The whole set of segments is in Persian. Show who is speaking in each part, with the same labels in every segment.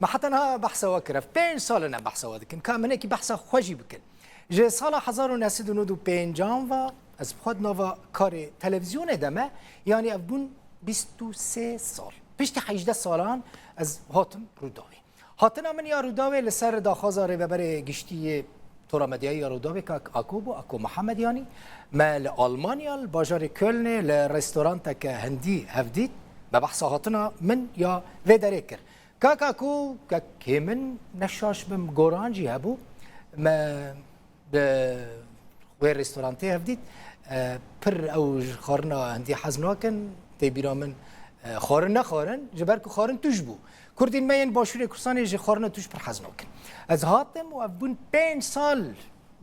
Speaker 1: ما حتى أنا بحث وكرة في 5 سال أنا بحث ودكن كامنة كي بحث خوشي بكن جه سال 1995 و از خود نوا کار تلویزیون دمه یعنی افبون 23 سال پشت 18 سالان از هاتم روداوی هاتنا من یا روداوی لسر داخازاره و بر گشتی تورا مدیای روداوی که اکوبو اکو محمد یعنی مال آلمانیا بازار کلن لرستوران که هندی هفدید به بحث هاتنا من یا و درکر کاکو که من نشاش بم گورانجی هبو ما به رستورانتی هفدید پر او خارنا هندی حزناکن تبیرا من خارن نخارن جبر که خارن توش بو کردین مین باشوری کورسانی ج خارن توش پر حزناکن از هاتم و بون 5 سال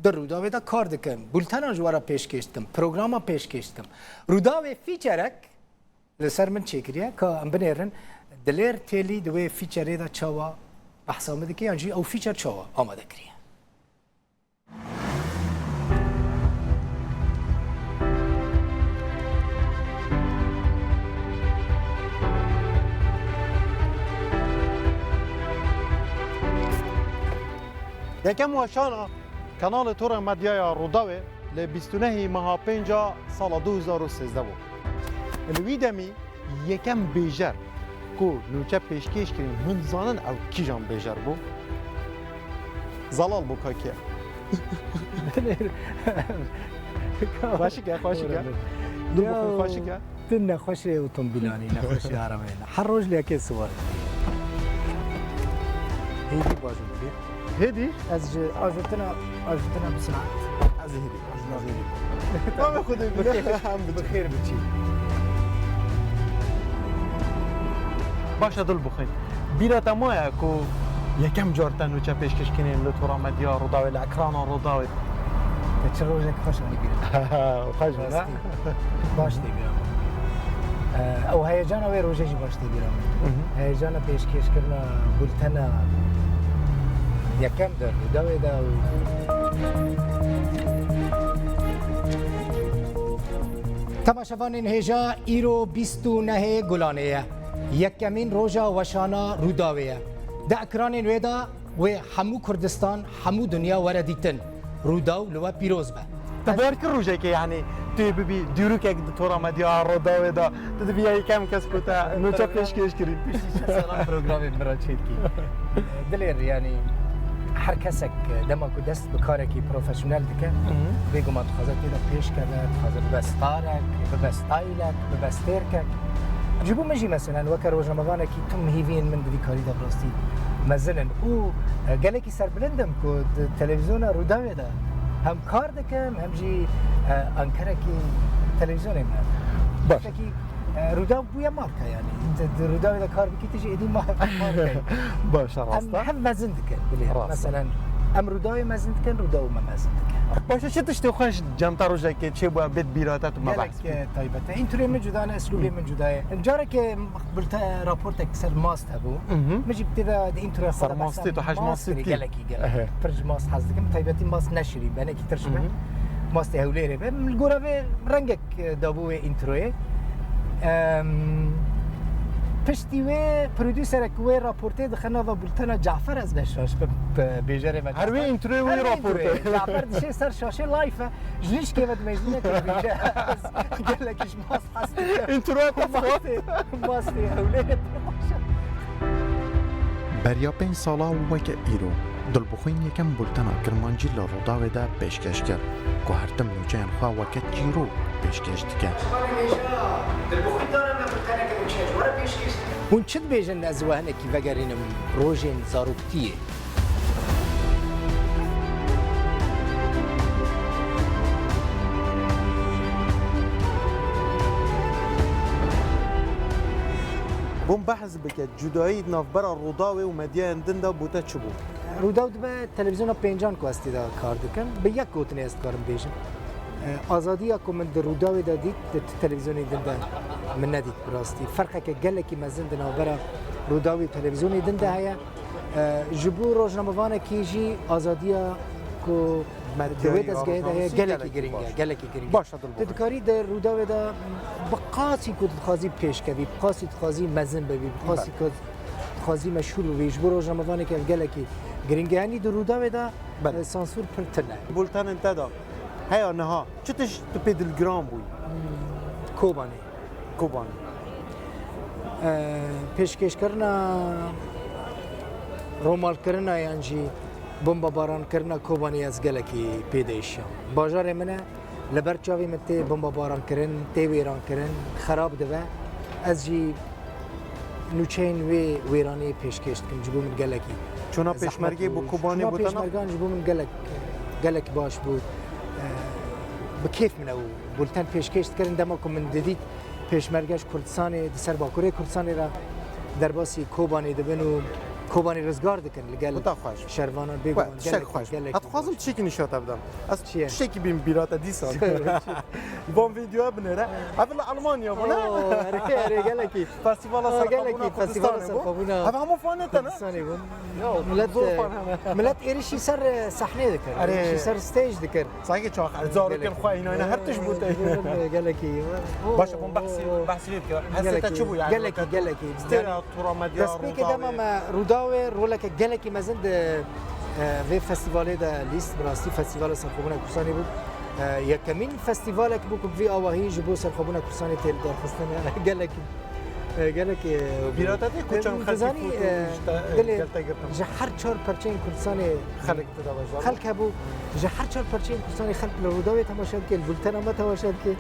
Speaker 1: در روداوی دا کار دکم بولتنا جوارا پیش کشتم پروگراما پیش کشتم روداوی فیچرک لسر من چکریه که ام بنیرن دلیر تیلی دوی فیچری دا چاوا بحث آمده که انجی او فیچر چاوا آمده کریه
Speaker 2: یکم وشانا کانال تور مدیا روداوی ل 29 ماه 5 سال 2013 بود. الویدمی یکم بیجر کو نوچه پیشکش کردیم من زانن او کی جان بیجر بود. زلال بود که. خوشی که دو بخون خوشی که.
Speaker 1: تن خوشی اتومبیلانی نخوشی عربی هر روز لیکه سوار. هیچی بازم بود.
Speaker 2: هدی؟
Speaker 1: از آجرتنا بسرعت
Speaker 2: از هدی ما بخودم
Speaker 1: بخیر بچی
Speaker 2: باشه دل بخیر بیرا تمایا کو یکم جارتن و چه پیشکش کنین لطورا مدیا روداوی الاکران روداوی
Speaker 1: چه روزی که خوش آنی بیرم
Speaker 2: خوش نه؟
Speaker 1: باش دی بیرم او هیجان اوی روزی باش دی بیرم هیجان پیشکش کرنا بولتنا یکم در روداوی دا تماشاوان هجا ایرو 29 گلانه یکمین روزا وشانا روداویه دا اکران ویدا و همو کردستان همو دنیا وردیتن روداو لوا پیروز به
Speaker 2: تبارك الروجه كي يعني تي ببي ديروك يك دكتوره مديا روداوي دا تدبي هي كم كسكوتا نو تشابيش كيشكري
Speaker 1: سلام برنامج مراتشيت کی دلیر یعنی هر کسک دما کو دست بکارکی پروفشنال دکه بگو ما تخازت دا پیش کرده تخازت بستارک بستایلک بسترکک جبو مجی مثلا وکر روزنامه‌وانه کی تم هیوین من دی کاری دا براستی مثلا او گلکی سربلندم کو تلویزیون روداوی دا هم کار دکم هم جی انکره کی تلویزیون من
Speaker 2: باش
Speaker 1: کی روداو بویا مارکا یعنی انت روداوی دا کار بکی تجی ادی مارکا
Speaker 2: باش راستا
Speaker 1: هم مزن دکن بلی مثلا ام روداوی مزن دکن روداو ما مزن دکن
Speaker 2: باش چه تشتی خوش جمتا روزه که چه با بيت بیراتت ما بحث
Speaker 1: طيبته اینطوری من جدا اسلوبی من جداه جاره که قلت راپورت سر ماست هبو مجي بتدا اینطوری
Speaker 2: سر ماستی تو حج ماستی
Speaker 1: گلکی فرج ماست حزدکم طيبتی ماست نشری بنا کی ترشبه ماست هوليره من الجوره رنگك دابو اینطوری پشتی و پرودوسر کوی راپورته دخنا و بولتنا جعفر از بشاش بیجاره و
Speaker 2: هر وی اینطوری وی راپورته
Speaker 1: جعفر دشه سر شاشه لایفه جلیش که ود مجنونه که بیجه گلکش ماس هست
Speaker 2: اینطوری
Speaker 1: ماستی اولیت
Speaker 3: بریا 5 سالا وک ایرو دلبخوین یکم بولتنا کرمانجی لروداوی دا پیشکش کرد که هر تم نوچین خواه وکت جیرو پیشکش دکه
Speaker 1: دلبخوین دارم بولتنا که نوچین جوارا پیشکش اون چند بیجن از وهنه کی وگرینم روژن زاروکتیه
Speaker 2: بوم بحث بك جدایی نافبر روداوی و مدیا دنده بوده چه بود؟
Speaker 1: روداو به تلویزیون پنجان کو استی دا کار دکن به یک گوتنی است کارم بیشم آزادی کو من در روداوی دادید تلویزیون دنده من ندید براستی فرقه که گله کی مزن دنا برا روداوی تلویزیون دنده هيا جبور روزنامه‌وانه کیجی آزادی کو دوید از گهده هيا گله کی گرینگه
Speaker 2: باشه
Speaker 1: دکاری در روداوی دا بقاسی کو تخازی پیش کبی بقاسی تخازی مزن ببی بقاسی کو خوازی مشهور و ویژبر و جمعوانی که گلکی گرینگانی در رودا دا
Speaker 2: بله.
Speaker 1: سانسور پرتنه
Speaker 2: بولتن انتدا هيا نها چتش تبيد الجرام بوي
Speaker 1: کوبانی
Speaker 2: كوبان
Speaker 1: پیشکش کرنا رومال کرنا یعنی جی بمب باران کرنا کوبانی از گلکی پیدایشم باجار منه لبر چاوی مته بمب باران کرن تی ویران کرن خراب دوه از جی نوچین ویرانی پیشکش کن جبو من گلکی
Speaker 2: چونا پیشمرگی بو کوبانی بودن
Speaker 1: پیشمرگان جبو من گلک باش بود بکیف منه و بولتن پیشکش کردن دما که من دیدید پیشمرگش کردستان سر باکوره کردستان را در باسی کوبانی دبن و کوبانی رزگار دکن لگل
Speaker 2: بوتا خوش
Speaker 1: شروانان بگوان
Speaker 2: شک خوش اتخوازم چیکی نشاط بدم از
Speaker 1: چیه؟
Speaker 2: شکی بیم بیرات دیسان بام ویدیو بنره اول المانیا بونه
Speaker 1: اره گلکی
Speaker 2: فستیوال
Speaker 1: گلکی فستیوال سرخابونا
Speaker 2: هذا همو فانتنا
Speaker 1: کردستانی بود ملت ایریشی سر صحنه دکر
Speaker 2: اره.
Speaker 1: ایریشی سر ستیج دکر
Speaker 2: صحیح چاخ زارو کن خواه اینا هر تش بوده
Speaker 1: گلکی
Speaker 2: باشه بون بحثی که هسته چه بو يعني
Speaker 1: گلکی
Speaker 2: استرا تورا مديار
Speaker 1: دست پیک دما روداوه رولک گلکی مزند و فستیوال دا لیست براستی فستیوال سرخابونا کردستانی بود یکمین فستیوال که بود وی آواهی جبو سرخابونا کردستانی تیل در خستن گلکی
Speaker 2: بیراتتی کوچم خلقی
Speaker 1: جه هر چهار پرچه این کردستان
Speaker 2: خلق تداوش
Speaker 1: خلق هبو جه هر چهار پرچه این کردستان خلق لروداوی تماشاد که البلتن هم تماشاد که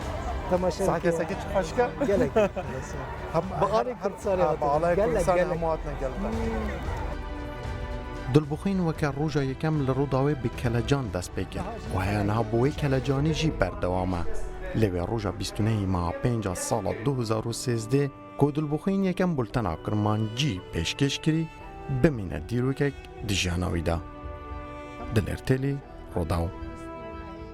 Speaker 1: تماشاد
Speaker 2: ساکه ساکه خوشکا
Speaker 1: گلکی با آن کردستان
Speaker 2: با آن کردستان همواتنا گلتا
Speaker 3: دلبخین وکه روژا یکم لروداوی به کلجان دست بگیر و هیانها بوی کلجانی جی بردوامه لوی روژا 29 ماه 5 سال 2013 که دلبخین یکم بولتنا کرمانجی پیشکش کری بمینه دیروکک دیجاناوی دا دل ارتلی روداو